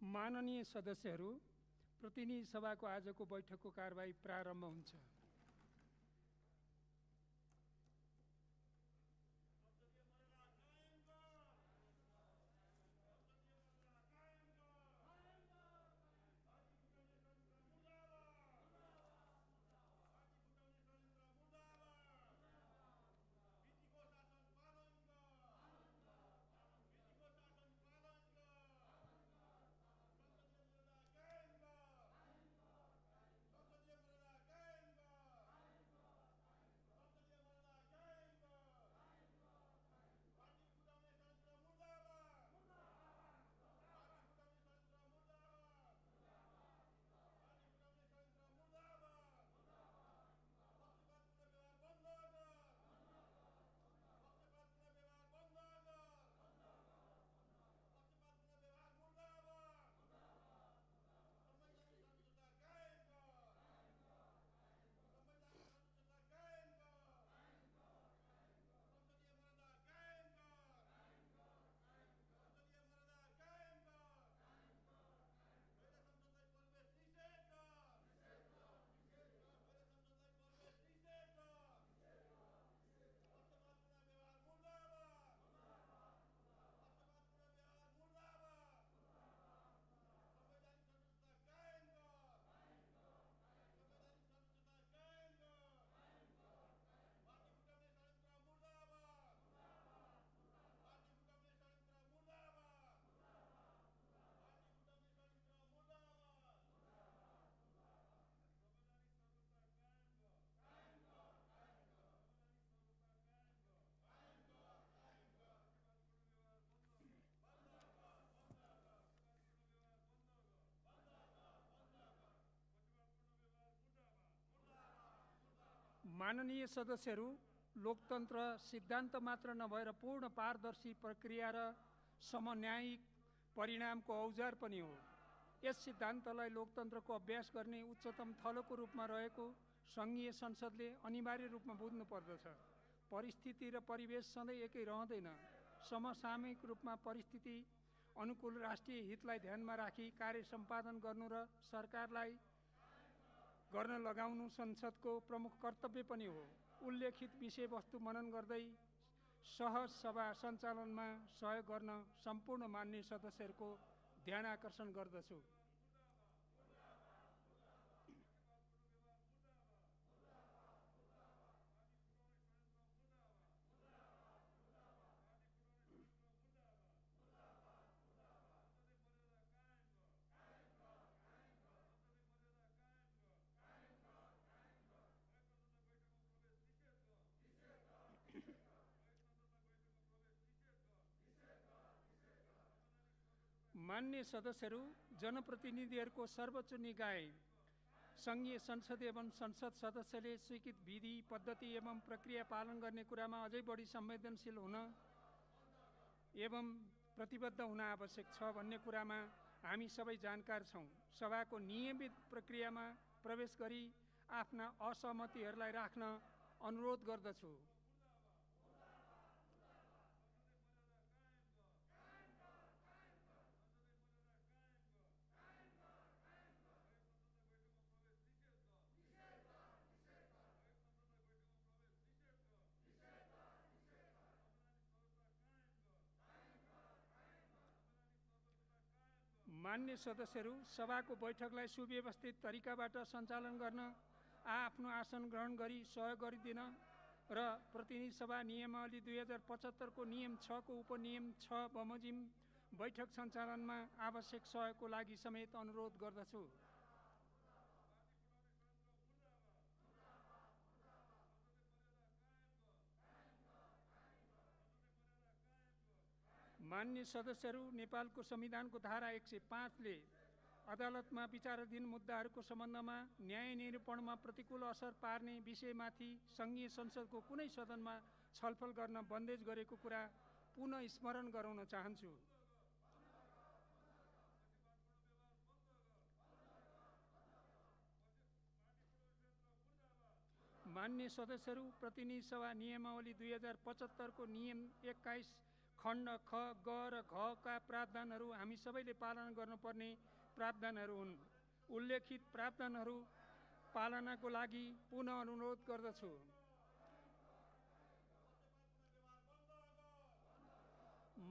माननीय सदस्यहरू, प्रतिनिधि सभाको आजको बैठकको कारबाही प्रारम्भ हुन्छ। माननीय सदस्यहरू, लोकतन्त्र सिद्धान्त मात्र नभएर पूर्ण पारदर्शी प्रक्रिया र समन्यायिक परिणामको औजार पनि हो। यस सिद्धान्तलाई लोकतन्त्रको अभ्यास गर्ने उच्चतम थलोको रूपमा रहेको सङ्घीय संसदले अनिवार्य रूपमा बुझ्नु पर्दछ। परिस्थिति र परिवेश सधैँ एकै रहँदैन। समसामयिक रूपमा परिस्थिति अनुकूल राष्ट्रिय हितलाई ध्यानमा राखी कार्य सम्पादन गर्नु र सरकारलाई गर्न लगाउनु संसदको प्रमुख कर्तव्य पनि हो। उल्लेखित विषयवस्तु मनन गर्दै सहज सभा सञ्चालनमा सहयोग गर्न सम्पूर्ण मान्य सदस्यहरूको ध्यान आकर्षण गर्दछु। मान्य सदस्यहरू, जनप्रतिनिधिहरूको सर्वोच्च निकाय सङ्घीय संसद एवं संसद सदस्यले स्वीकृत विधि पद्धति एवं प्रक्रिया पालन गर्ने कुरामा अझै बढी संवेदनशील हुन एवं प्रतिबद्ध हुन आवश्यक छ भन्ने कुरामा हामी सबै जानकार छौँ। सभाको नियमित प्रक्रियामा प्रवेश गरी आफ्ना असहमतिहरूलाई राख्न अनुरोध गर्दछु। मान्य सदस्यहरू, सभाको बैठकलाई सुव्यवस्थित तरिकाबाट सञ्चालन गर्न आफ्नो आसन ग्रहण गरी सहयोग गरिदिन र प्रतिनिधि सभा नियमावली 2075 को नियम 6 को उपनियम 6 बमोजिम बैठक सञ्चालनमा आवश्यक सहयोगको लागि समेत अनुरोध गर्दछु। मान्य सदस्यहरू, नेपालको संविधानको धारा 105 ले अदालतमा विचाराधीन मुद्दाहरूको सम्बन्धमा न्याय निरूपणमा प्रतिकूल असर पार्ने विषयमाथि सङ्घीय संसदको कुनै सदनमा छलफल गर्न बन्देज गरेको कुरा पुनः स्मरण गराउन चाहन्छु। मान्य सदस्यहरू, प्रतिनिधि सभा नियमावली 2075 को नियम 21 खण्ड ख ग र घ का प्रावधानहरू हामी सबैले पालना गर्नुपर्ने प्रावधानहरू हुन्। उल्लेखित प्रावधानहरू पालनाको लागि पुनः अनुरोध गर्दछु।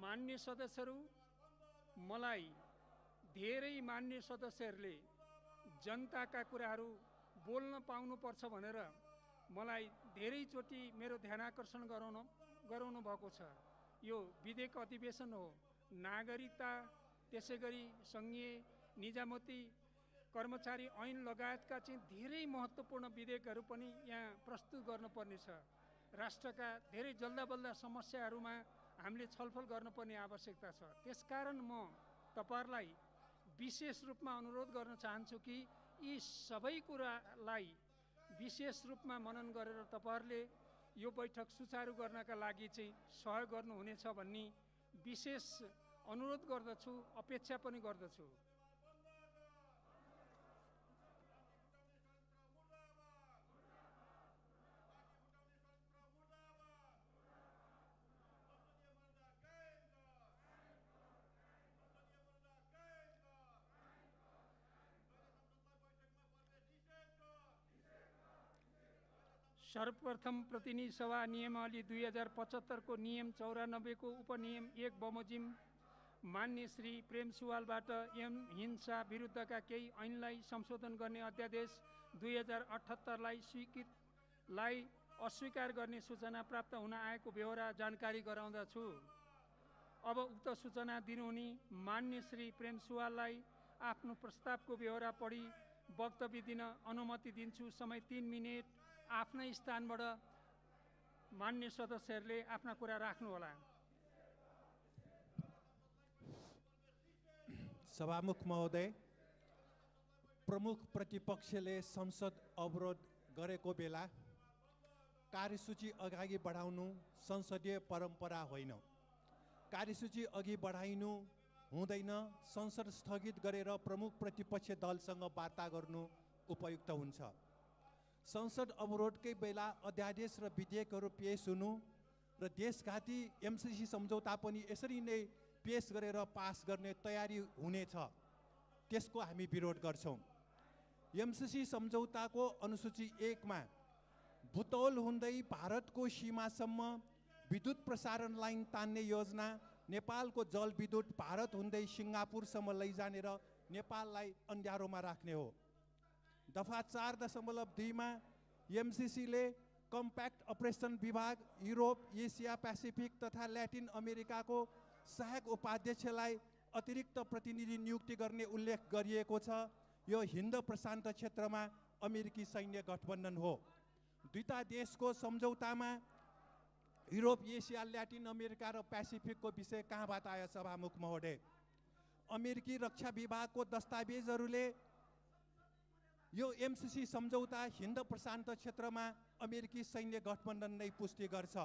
मान्य सदस्यहरू, मलाई धेरै मान्य सदस्यहरूले जनताका कुराहरू बोल्न पाउनुपर्छ भनेर मलाई धेरैचोटि मेरो ध्यानाकर्षण गराउनु भएको छ। यो विधेयक अधिवेशन हो। नागरिकता, त्यसैगरी सङ्घीय निजामती, कर्मचारी ऐन लगायतका चाहिँ धेरै महत्त्वपूर्ण विधेयकहरू पनि यहाँ प्रस्तुत गर्नुपर्ने छ। राष्ट्रका धेरै जल्दाबल्दा समस्याहरूमा हामीले छलफल गर्नुपर्ने आवश्यकता छ। त्यसकारण म तपाईहरुलाई विशेष रूपमा अनुरोध गर्न चाहन्छु कि यी सबै कुरालाई विशेष रूपमा मनन गरेर तपाईहरुले यो बैठक सुचारू गर्नका लागि चाहिँ सहयोग गर्नुहुनेछ भन्ने विशेष अनुरोध गर्दछु, अपेक्षा पनि गर्दछु। सर्वप्रथम प्रतिनिधि सभा नियमावली 2075 को नियम 94 को उपनियम 1 बमोजिम मान्य श्री प्रेम सुवालबाट हिंसा विरुद्धका केही ऐनलाई संशोधन गर्ने अध्यादेश 2078 लाई अस्वीकार गर्ने सूचना प्राप्त हुन आएको बेहोरा जानकारी गराउँदछु। अब उक्त सूचना दिनुहुने मान्य श्री प्रेम सुवाललाई आफ्नो प्रस्तावको बेहोरा पढी वक्तव्य दिन अनुमति दिन्छु। समय 3 मिनेट। आफ्नै स्थानबाट मान्य सदस्यहरूले आफ्ना कुरा राख्नुहोला। सभामुख महोदय, प्रमुख प्रतिपक्षले संसद अवरोध गरेको बेला कार्यसूची अगाडि बढाउनु संसदीय परम्परा होइन। कार्यसूची अघि बढाइनु हुँदैन। संसद स्थगित गरेर प्रमुख प्रतिपक्ष दलसँग वार्ता गर्नु उपयुक्त हुन्छ। संसद अवरोधकै बेला अध्यादेश र विधेयकहरू पेश हुनु र देशघाती एमसीसी सम्झौता पनि यसरी नै पेश गरेर पास गर्ने तयारी हुनेछ, त्यसको हामी विरोध गर्छौं। एमसीसी सम्झौताको अनुसूची 1 मा बुतौल हुँदै भारतको सीमासम्म विद्युत प्रसारण लाइन तान्ने योजना, नेपालको जलविद्युत भारत हुँदै सिङ्गापुरसम्म लैजाने र नेपाललाई अन्ध्यारोमा राख्ने हो। दफा 4.2 मा एमसीसीले कम्प्याक्ट अपरेसन विभाग, युरोप, एसिया पेसिफिक तथा ल्याटिन अमेरिकाको सहायक उपाध्यक्षलाई अतिरिक्त प्रतिनिधि नियुक्ति गर्ने उल्लेख गरिएको छ। यो हिन्द प्रशान्त क्षेत्रमा अमेरिकी सैन्य गठबन्धन हो। दुईटा देशको सम्झौतामा युरोप, एसिया, ल्याटिन अमेरिका र पेसिफिकको विषय कहाँबाट आयो सभामुख महोदय? अमेरिकी रक्षा विभागको दस्तावेजहरूले यो एमसीसी सम्झौता हिन्द प्रशान्त क्षेत्रमा अमेरिकी सैन्य गठबन्धन नै पुष्टि गर्छ।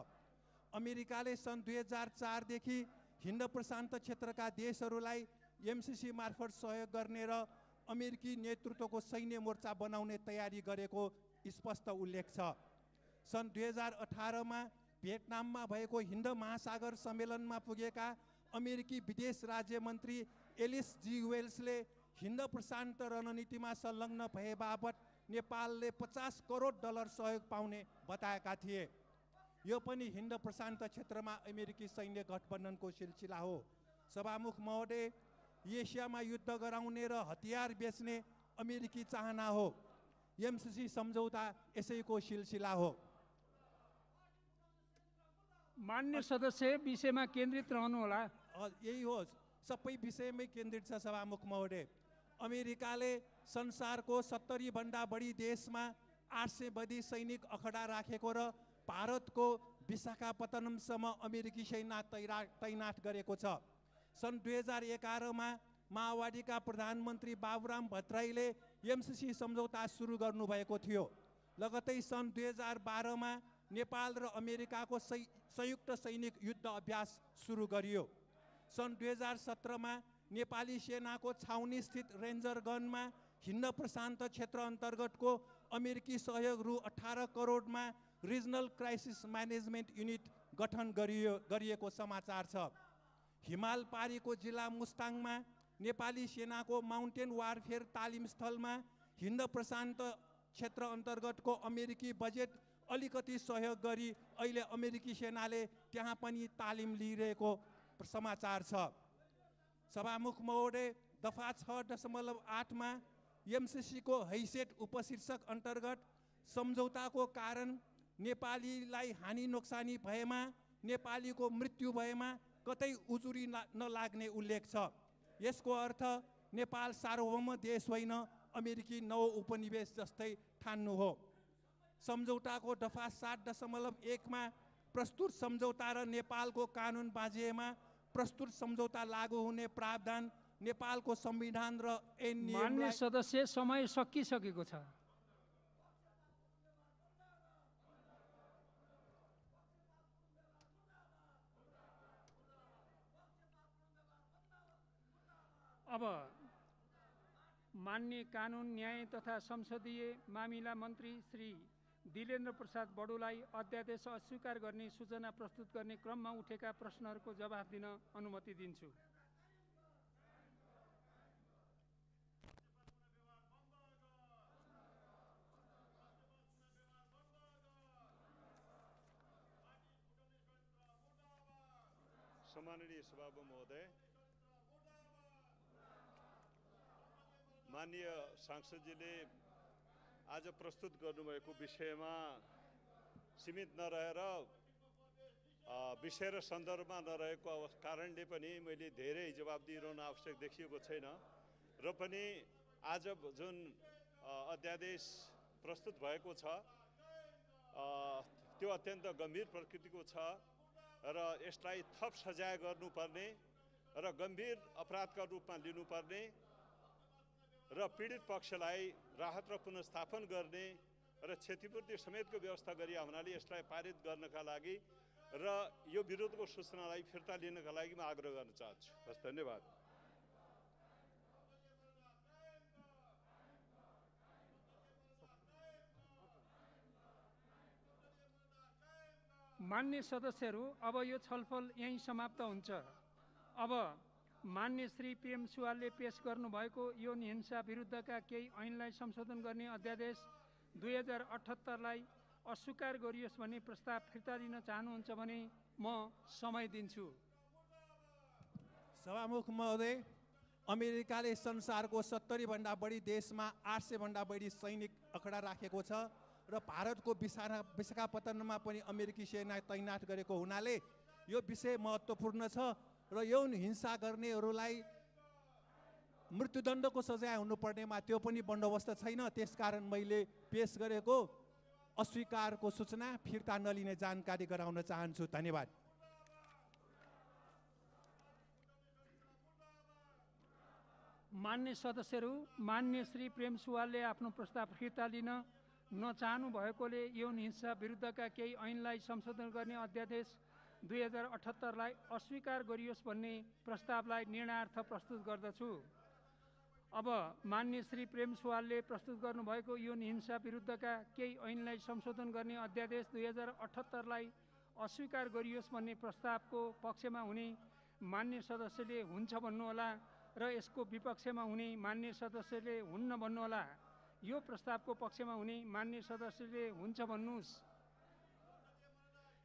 अमेरिकाले सन् 2004 देखि हिन्द प्रशान्त क्षेत्रका देशहरूलाई एमसीसी मार्फत सहयोग गर्ने र अमेरिकी नेतृत्वको सैन्य मोर्चा बनाउने तयारी गरेको स्पष्ट उल्लेख छ। सन् 2018 मा भियतनाममा भएको हिन्द महासागर सम्मेलनमा पुगेका अमेरिकी विदेश राज्य मन्त्री एलिस जी वेल्सले हिन्द प्रशान्त रणनीतिमा संलग्न भए बापत नेपालले $50 करोड सहयोग पाउने बताएका थिए। यो पनि हिन्द प्रशान्त क्षेत्रमा अमेरिकी सैन्य गठबन्धनको सिलसिला हो। सभामुख महोदय, एसियामा युद्ध गराउने र हतियार बेच्ने अमेरिकी चाहना हो। एमसीसी सम्झौता यसैको सिलसिला हो। मान्य सदस्य विषयमा केन्द्रित रहनुहोला। यही हो, सबै विषयमै केन्द्रित छ सभामुख महोदय। अमेरिकाले संसारको 70 भन्दा बढी देशमा 800 बढी सैनिक अखडा राखेको र भारतको विशाखापत्तनमसम्म अमेरिकी सेना तैनात गरेको छ। सन् 2011 मा माओवादीका प्रधानमन्त्री बाबुराम भट्टराईले एमसीसी सम्झौता सुरु गर्नुभएको थियो। लगतै सन् 2012 मा नेपाल र अमेरिकाको संयुक्त सैनिक युद्ध अभ्यास सुरु गरियो। सन् 2017 मा नेपाली सेनाको छाउनी स्थित रेन्जर गनमा हिन्द प्रशान्त क्षेत्र अन्तर्गतको अमेरिकी सहयोग रु 18 करोडमा रिजनल क्राइसिस म्यानेजमेन्ट युनिट गठन गरिएको समाचार छ। हिमाल पारीको जिल्ला मुस्ताङमा नेपाली सेनाको माउन्टेन वारफेयर तालिम स्थलमा हिन्द प्रशान्त क्षेत्र अन्तर्गतको अमेरिकी बजेट अलिकति सहयोग गरी अहिले अमेरिकी सेनाले त्यहाँ पनि तालिम लिइरहेको समाचार छ। सभामुख महोदय, दफा 6.8 मा एमसीसी को हैसियत उपशीर्षक अन्तर्गत सम्झौताको कारण नेपालीलाई हानि नोक्सानी भएमा, नेपालीको मृत्यु भएमा कतै उजुरी नलाग्ने उल्लेख छ। यसको अर्थ नेपाल सार्वभौम देश होइन, अमेरिकी नव उपनिवेश जस्तै ठान्नु हो। सम्झौताको दफा 7.1 मा प्रस्तुत सम्झौता र नेपालको कानुन बाँझिएमा प्रस्तुत सम्झौता लागू हुने प्रावधान नेपालको संविधान र ऐन मान्य नियमलाई सदस्य, समय सकिसकेको छ। अब मान्य कानुन, न्याय तथा संसदीय मामिला मन्त्री श्री दिलेन्द्र प्रसाद बडुलाई अध्यादेश अस्वीकार गर्ने सूचना प्रस्तुत गर्ने क्रममा उठेका प्रश्नहरूको जवाफ दिन अनुमति दिन्छु। सम्माननीय सभामुख महोदय, माननीय सांसदजीले आज प्रस्तुत गर्नुभएको विषयमा सीमित नरहेर विषय र सन्दर्भमा नरहेको कारणले पनि मैले धेरै जवाब दिइरहन आवश्यक देखिएको छैन र पनि आज जुन अध्यादेश प्रस्तुत भएको छ त्यो अत्यन्त गम्भीर प्रकृतिको छ र यसलाई थप सजाय गर्नुपर्ने र गम्भीर अपराधका रूपमा लिनुपर्ने र पीडित पक्षलाई राहत र पुनर्स्थापन गर्ने र क्षतिपूर्ति समेतको व्यवस्था गरिया हुनाले यसलाई पारित गर्नका लागि र यो विरोधको सूचनालाई फिर्ता लिनका लागि म आग्रह गर्न चाहन्छु। हस्, धन्यवाद। मान्य सदस्यहरू, अब यो छलफल यहीँ समाप्त हुन्छ। अब मान्य श्री प्रेम सुवालले पेश गर्नुभएको यौन हिंसा विरुद्धका केही ऐनलाई संशोधन गर्ने अध्यादेश 2078 लाई अस्वीकार गरियोस् भन्ने प्रस्ताव फिर्ता लिन चाहनुहुन्छ भने म समय दिन्छु। सभामुख महोदय, अमेरिकाले संसारको 70 भन्दा बढी देशमा 800 भन्दा बढी सैनिक अखडा राखेको छ र भारतको विशाखापत्तनमा पनि अमेरिकी सेना तैनात गरेको हुनाले यो विषय महत्त्वपूर्ण छ र यौन हिंसा गर्नेहरूलाई मृत्युदण्डको सजाय हुनुपर्नेमा त्यो पनि बन्दोबस्त छैन। त्यसकारण मैले पेश गरेको अस्वीकारको सूचना फिर्ता नलिने जानकारी गराउन चाहन्छु। धन्यवाद। मान्य सदस्यहरू, मान्य श्री प्रेम सुवालले आफ्नो प्रस्ताव फिर्ता लिन नचाहनु भएकोले यौन हिंसा विरुद्धका केही ऐनलाई संशोधन गर्ने अध्यादेश 2078 लाई अस्वीकार गरियोस् भन्ने प्रस्तावलाई निर्णयार्थ प्रस्तुत गर्दछु। अब मान्य श्री प्रेम सुवालले प्रस्तुत गर्नुभएको यौन हिंसा विरुद्धका केही ऐनलाई संशोधन गर्ने अध्यादेश 2078 लाई अस्वीकार गरियोस् भन्ने प्रस्तावको पक्षमा हुने मान्य सदस्यले हुन्छ भन्नुहोला र यसको विपक्षमा हुने मान्य सदस्यले हुन्न भन्नुहोला। यो प्रस्तावको पक्षमा हुने मान्य सदस्यले हुन्छ भन्नुहोस्।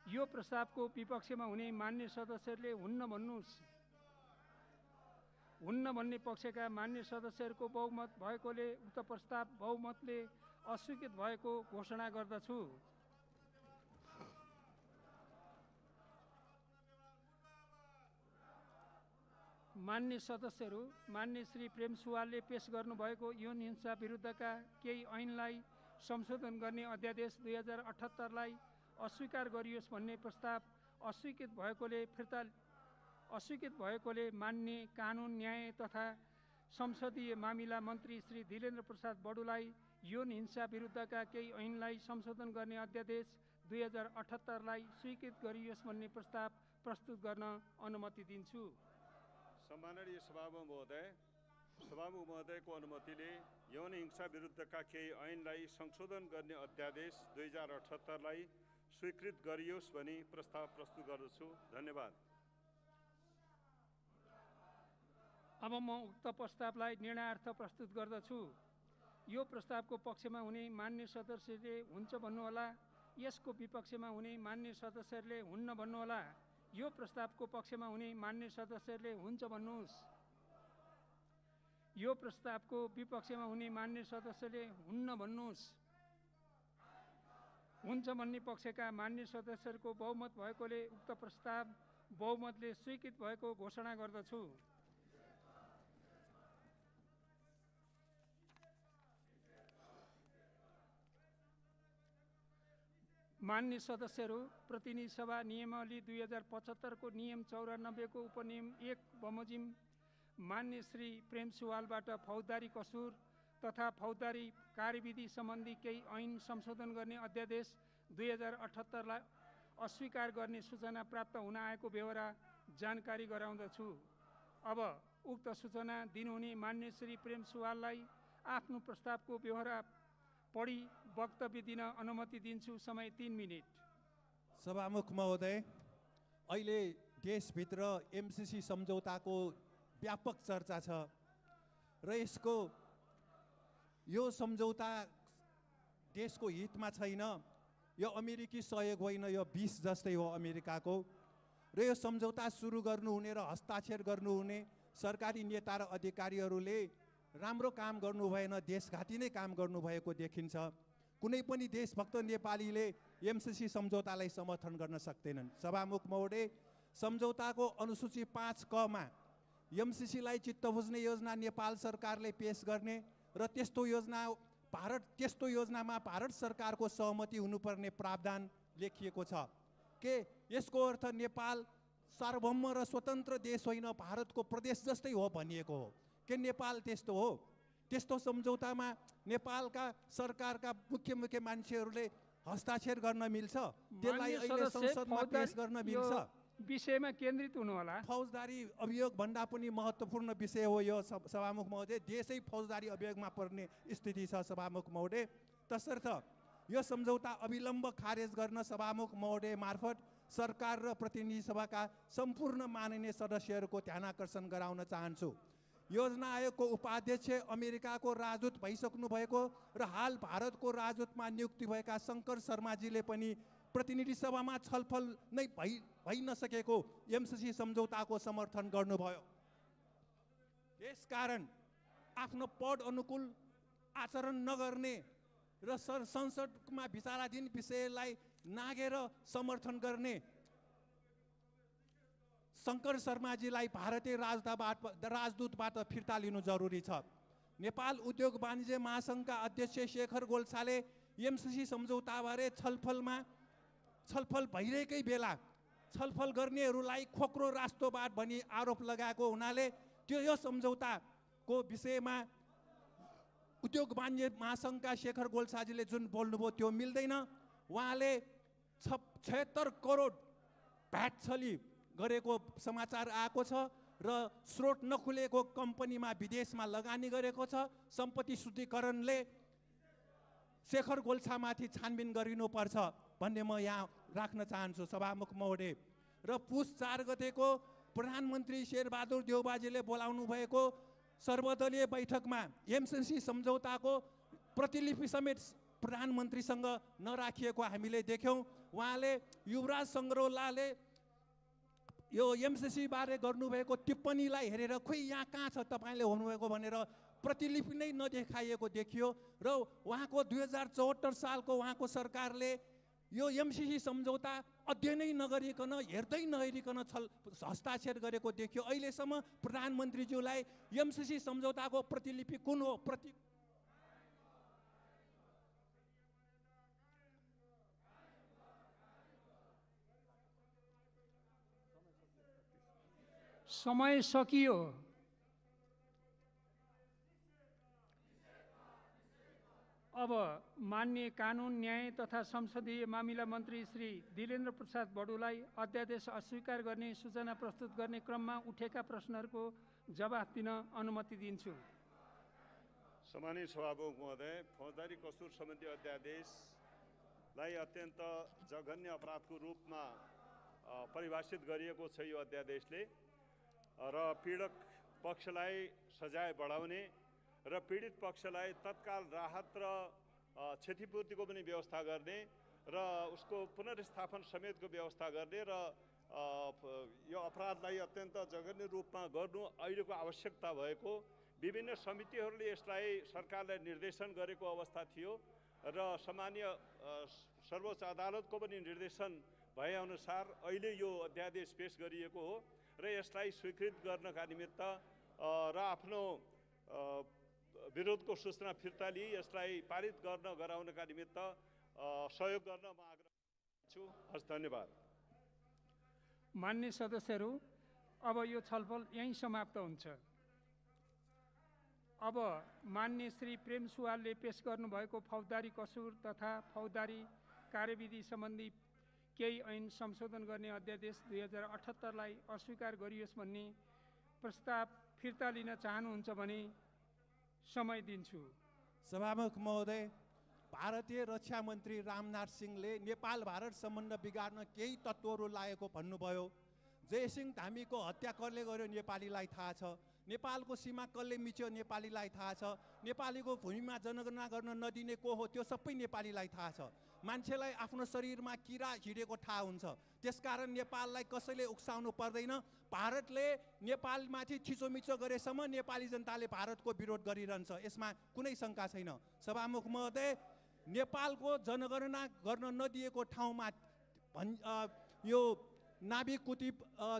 यो प्रस्तावको विपक्षमा हुने मान्य सदस्यले हुन्न भन्नुहोस्। हुन्न भन्ने पक्षका मान्य सदस्यहरूको बहुमत भएकोले उक्त प्रस्ताव बहुमतले अस्वीकृत भएको घोषणा गर्दछु। मान्य सदस्यहरू, मान्य श्री प्रेम सुवालले पेश गर्नुभएको यौन हिंसा विरुद्धका केही ऐनलाई संशोधन गर्ने अध्यादेश 2078 लाई अस्वीकार गरियोस् भन्ने प्रस्ताव अस्वीकृत भएकोले मान्य कानुन, न्याय तथा संसदीय मामिला मन्त्री श्री दिलेन्द्र प्रसाद बडुलाई यौन हिंसा विरुद्धका केही ऐनलाई संशोधन गर्ने अध्यादेश 2078 लाई स्वीकृत गरियोस् भन्ने प्रस्ताव प्रस्तुत गर्न अनुमति दिन्छु। सम्माननीय सभामुख महोदयको अनुमतिले यौन हिंसा विरुद्धका केही ऐनलाई संशोधन गर्ने अध्यादेश 2078 लाई स्वीकृत गरियोस् भनी प्रस्ताव प्रस्तुत गर्दछु। धन्यवाद। अब म उक्त प्रस्तावलाई निर्णयार्थ प्रस्तुत गर्दछु। यो प्रस्तावको पक्षमा हुने मान्य सदस्यले हुन्छ भन्नुहोला। यसको विपक्षमा हुने मान्य सदस्यहरूले हुन्न भन्नुहोला। यो प्रस्तावको पक्षमा हुने मान्य सदस्यहरूले हुन्छ भन्नुहोस्। यो प्रस्तावको विपक्षमा हुने मान्य सदस्यले हुन्न भन्नुहोस्। हुन्छ भन्ने पक्षका मान्य सदस्यहरूको बहुमत भएकोले उक्त प्रस्ताव बहुमतले स्वीकृत भएको घोषणा गर्दछु। मान्य सदस्यहरू, प्रतिनिधि सभा नियमावली 2075 को नियम 94 को उपनियम 1 बमोजिम मान्य श्री प्रेम सुवालबाट फौजदारी कसुर तथा फौजदारी कार्यविधि सम्बन्धी केही ऐन संशोधन गर्ने अध्यादेश 2078 लाई अस्वीकार गर्ने सूचना प्राप्त हुन आएको बेहोरा जानकारी गराउँदछु। अब उक्त सूचना दिनुहुने मान्य श्री प्रेम सुवाललाई आफ्नो प्रस्तावको बेहोरा पढी वक्तव्य दिन अनुमति दिन्छु। समय 3 मिनेट। सभामुख महोदय, अहिले देशभित्र एमसीसी सम्झौताको व्यापक चर्चा छ र यो सम्झौता देशको हितमा छैन। यो अमेरिकी सहयोग होइन, यो 20 जस्तै हो अमेरिकाको। र यो सम्झौता सुरु गर्नुहुने र हस्ताक्षर गर्नुहुने सरकारी नेता र अधिकारीहरूले राम्रो काम गर्नु भएन, देशघाती नै काम गर्नुभएको देखिन्छ। कुनै पनि देशभक्त नेपालीले एमसीसी सम्झौतालाई समर्थन गर्न सक्दैनन्। सभामुख महोदय, सम्झौताको अनुसूची 5 क मा एमसीसीलाई चित्त बुझ्ने योजना नेपाल सरकारले पेश गर्ने र त्यस्तो योजनामा भारत सरकारको सहमति हुनुपर्ने प्रावधान लेखिएको छ। के यसको अर्थ नेपाल सार्वभौम र स्वतन्त्र देश होइन, भारतको प्रदेश जस्तै हो भनिएको हो? के नेपाल त्यस्तो हो? त्यस्तो सम्झौतामा नेपालका सरकारका मुख्य मान्छेहरूले हस्ताक्षर गर्न मिल्छ? त्यसलाई अहिले संसदमा पेश गर्न मिल्छ? विषयमा केन्द्रित हुनु होला। फौजदारी अभियोग भन्दा पनि महत्त्वपूर्ण विषय हो यो सभामुख महोदय। देशै फौजदारी अभियोगमा पर्ने स्थिति छ सभामुख महोदय। तसर्थ यो सम्झौता अविलम्ब खारेज गर्न सभामुख महोदय मार्फत सरकार र प्रतिनिधि सभाका सम्पूर्ण माननीय सदस्यहरूको ध्यानाकर्षण गराउन चाहन्छु। योजना आयोगको उपाध्यक्ष अमेरिकाको राजदूत भइसक्नु भएको र हाल भारतको राजदूतमा नियुक्ति भएका शङ्कर शर्माजीले पनि प्रतिनिधि सभामा छलफल नै भइ नसकेको एमसीसी सम्झौताको समर्थन गर्नुभयो। यसकारण आफ्नो पद अनुकूल आचरण नगर्ने र संसदमा विचाराधीन विषयलाई नागेर समर्थन गर्ने शङ्कर शर्माजीलाई भारतीय राजदूतबाट फिर्ता लिनु जरुरी छ। नेपाल उद्योग वाणिज्य महासङ्घका अध्यक्ष शेखर गोल्छाले एमसीसी सम्झौताबारे छलफल भइरहेकै बेला छलफल गर्नेहरूलाई खोक्रो राष्ट्रवाद भनी आरोप लगाएको हुनाले यो सम्झौताको विषयमा उद्योग वाणिज्य महासङ्घका शेखर गोल्छाजीले जुन बोल्नुभयो त्यो मिल्दैन। उहाँले 76 करोड भ्याट छली गरेको समाचार आएको छ र स्रोत नखुलेको कम्पनीमा विदेशमा लगानी गरेको छ। सम्पत्ति शुद्धिकरणले शेखर गोल्छामाथि छानबिन गरिनुपर्छ भन्ने म यहाँ राख्न चाहन्छु सभामुख महोदय। र पुस 4 गतेको प्रधानमन्त्री शेरबहादुर देउबाजीले बोलाउनु भएको सर्वदलीय बैठकमा एमसीसी सम्झौताको प्रतिलिपि समेत प्रधानमन्त्रीसँग नराखिएको हामीले देख्यौँ। उहाँले युवराज सङ्ग्रौलाले यो एमसीसी बारे गर्नुभएको टिप्पणीलाई हेरेर खोइ यहाँ कहाँ छ तपाईँले हुनुभएको भनेर प्रतिलिपि नै नदेखाइएको देखियो। र उहाँको 2074 सालको उहाँको सरकारले यो एमसीसी सम्झौता अध्ययनै नगरिकन हेर्दै नहेरिकन हस्ताक्षर गरेको देखियो। अहिलेसम्म प्रधानमन्त्रीज्यूलाई एमसीसी सम्झौताको प्रतिलिपि कुन हो? समय सकियो। अब माननीय कानुन न्याय तथा संसदीय मामिला मन्त्री श्री दिलेन्द्र प्रसाद बडुलाई अध्यादेश अस्वीकार गर्ने सूचना प्रस्तुत गर्ने क्रममा उठेका प्रश्नहरूको जवाफ दिन अनुमति दिन्छु। सम्मानित सभामुख महोदय, फौजदारी कसुर सम्बन्धी अध्यादेश लाई अत्यन्त जघन्य अपराधको रूपमा परिभाषित गरिएको छ यो अध्यादेशले र पीडक पक्षलाई सजाय बढाउने र पीडित पक्षलाई तत्काल राहत र क्षतिपूर्तिको पनि व्यवस्था गर्ने र उसको पुनर्स्थापन समेतको व्यवस्था गर्ने र यो अपराधलाई अत्यन्त जघन्य रूपमा गर्नु अहिलेको आवश्यकता भएको विभिन्न समितिहरूले यसलाई सरकारलाई निर्देशन गरेको अवस्था थियो र सामान्य सर्वोच्च अदालतको पनि निर्देशन भएअनुसार अहिले यो अध्यादेश पेश गरिएको हो र यसलाई स्वीकृत गर्नका निमित्त र आफ्नो विरोधको सूचना फिर्ता लिई यसलाई पारित गराउनका निमित्त सहयोग गर्न म आग्रह गर्छु। हस्, धन्यवाद। मान्य सदस्यहरू, अब यो छलफल यहीँ समाप्त हुन्छ। अब मान्य श्री प्रेम सुवालले पेश गर्नुभएको फौजदारी कसुर तथा फौजदारी कार्यविधि सम्बन्धी केही ऐन संशोधन गर्ने अध्यादेश 2078लाई अस्वीकार गरियोस् भन्ने प्रस्ताव फिर्ता लिन चाहनुहुन्छ भने समय दिन्छु। सभामुख महोदय, भारतीय रक्षा मन्त्री राजनाथ सिंहले नेपाल भारत सम्बन्ध बिगार्न केही तत्त्वहरू लागेको भन्नुभयो। जयसिंह धामीको हत्या कसले गर्यो नेपालीलाई थाहा छ। नेपालको सीमा कसले मिच्यो नेपालीलाई थाहा छ। नेपालीको भूमिमा जनगणना गर्न नदिने को हो त्यो सबै नेपालीलाई थाहा छ। मान्छेलाई आफ्नो शरीरमा किरा हिँडेको थाहा हुन्छ। त्यसकारण नेपाललाई कसैले उक्साउनु पर्दैन। भारतले नेपालमाथि थिचोमिचो गरेसम्म नेपाली जनताले भारतको विरोध गरिरहन्छ, यसमा कुनै शङ्का छैन। सभामुख महोदय, नेपालको जनगणना गर्न नदिएको ठाउँमा यो नाभिक कुती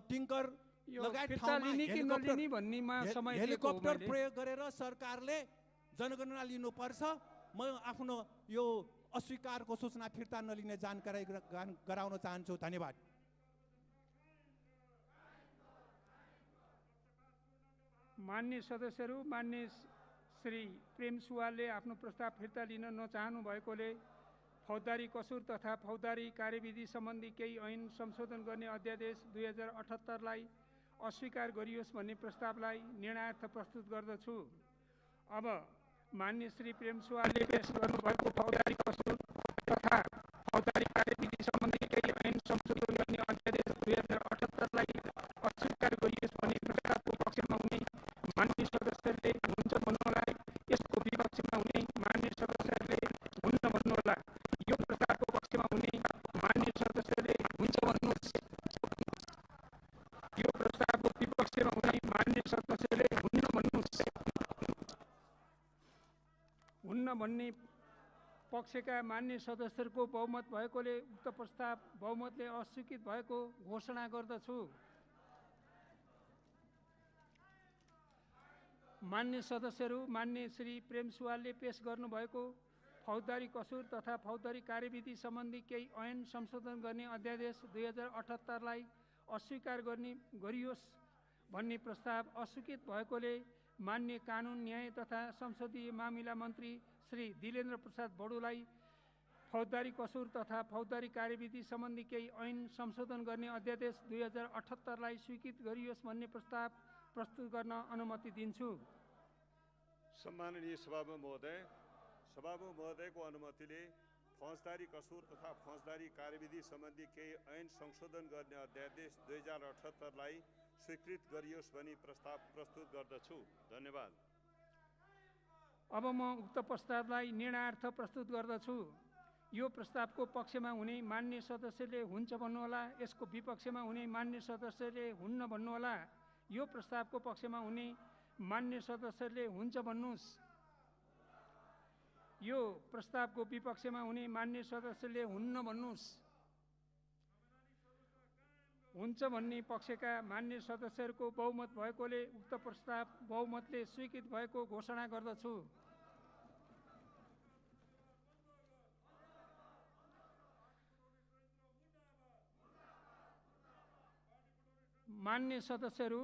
टिङ्कर लगायत ठाउँमा हेलिकप्टर प्रयोग गरेर सरकारले जनगणना लिनुपर्छ। म आफ्नो यो अस्वीकारको सूचना फिर्ता नलिने जानकारी गराउन चाहन्छु। धन्यवाद। मान्य सदस्यहरू, मान्य श्री प्रेम सुवालले आफ्नो प्रस्ताव फिर्ता लिन नचाहनु भएकोले फौजदारी कसुर तथा फौजदारी कार्यविधि सम्बन्धी केही ऐन संशोधन गर्ने अध्यादेश 2078लाई अस्वीकार गरियोस् भन्ने प्रस्तावलाई निर्णयार्थ प्रस्तुत गर्दछु। अब मान्य श्री प्रेम सुवालले पेश गर्नुभएको फौजदारी कसुर तथा फौजदारी कार्यविधि सम्बन्धी केही ऐन संशोधन गर्ने अध्यादेश 2078लाई अस्वीकार गरियोस् भन्ने प्रस्तावको पक्षमा हुने मान्य सदस्यहरूले हुन्छ भन्नुहोला। यसको विपक्षमा हुने मान्य सदस्यहरूले हुन्न भन्नुहोला। यो प्रस्तावको पक्षमा हुने मान्य सदस्यहरूले हुन्छ भन्नुहोस्। यो प्रस्तावको विपक्षमा हुने मान्य सदस्यहरूले हुन्न भन्नुहोस्। हुन्न भन्ने पक्षका मान्य सदस्यहरूको बहुमत भएकोले उक्त प्रस्ताव बहुमतले अस्वीकृत भएको घोषणा गर्दछु। मान्य सदस्यहरू, मान्य श्री प्रेम सुवालले पेश गर्नुभएको फौजदारी कसुर तथा फौजदारी कार्यविधि सम्बन्धी केही ऐन संशोधन गर्ने अध्यादेश 2078लाई अस्वीकार गरियोस् भन्ने प्रस्ताव अस्वीकृत भएकोले मान्य कानुन न्याय तथा संसदीय मामिला मन्त्री श्री दिलेन्द्र प्रसाद बडुलाई फौजदारी कसुर तथा फौजदारी कार्यविधि सम्बन्धी केही ऐन संशोधन गर्ने अध्यादेश 2078लाई स्वीकृत गरियोस् भन्ने प्रस्ताव प्रस्तुत गर्न अनुमति दिन्छु। सम्माननीय सभामुख महोदयको अनुमतिले फौजदारी कसुर तथा फौजदारी कार्यविधि सम्बन्धी केही ऐन संशोधन गर्ने अध्यादेश 2078लाई स्वीकृत गरियोस् भनी प्रस्ताव प्रस्तुत गर्दछु। धन्यवाद। अब म उक्त प्रस्तावलाई निर्णयार्थ प्रस्तुत गर्दछु। यो प्रस्तावको पक्षमा हुने मान्य सदस्यले हुन्छ भन्नुहोला। यसको विपक्षमा हुने मान्य सदस्यले हुन्न भन्नुहोला। यो प्रस्तावको पक्षमा हुने मान्य सदस्यले हुन्छ भन्नुहोस्। यो प्रस्तावको विपक्षमा हुने मान्य सदस्यले हुन्न भन्नुहोस्। हुन्छ भन्ने पक्षका मान्य सदस्यहरूको बहुमत भएकोले उक्त प्रस्ताव बहुमतले स्वीकृत भएको घोषणा गर्दछु। मान्य सदस्यहरू,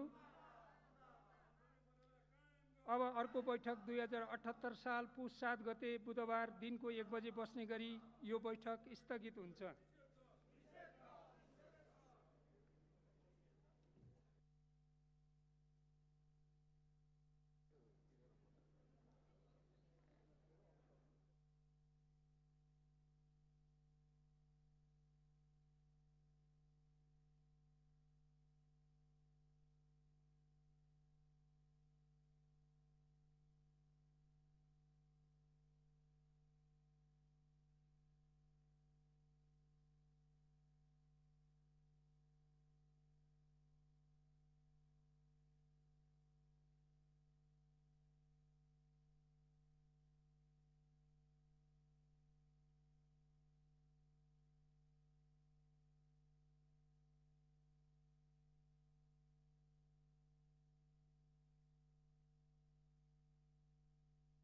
अब अर्को बैठक 2078 साल पुस 7 गते बुधबार दिनको 1 बजे बस्ने गरी यो बैठक स्थगित हुन्छ।